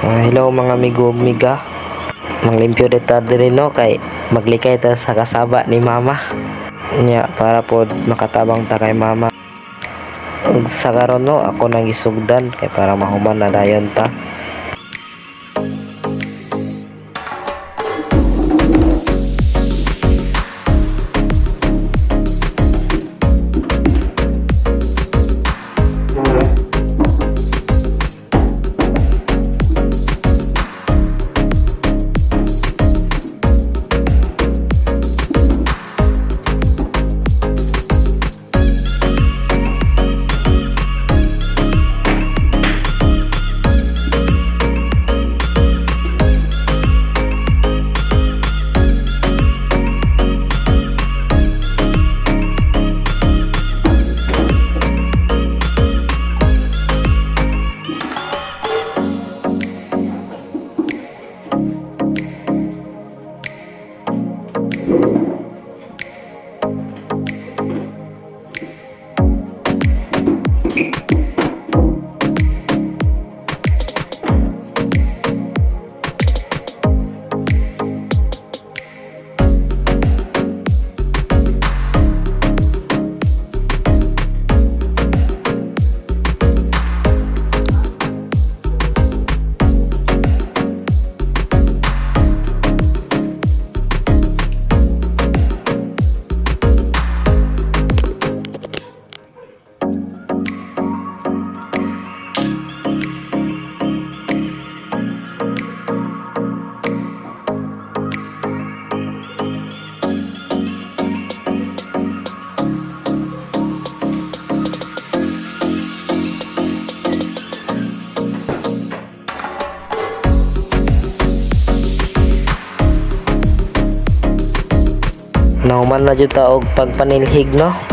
Hello mga amigo miga. Manglimpyo dita diri no kay maglikay ta sa kasaba ni mama. Nya para pod makatabang ta kay mama. Ug sa karon no ako nang gisugdan kay para mahuman na dayon ta. Nahuman na jud ta og pagpanilhig no.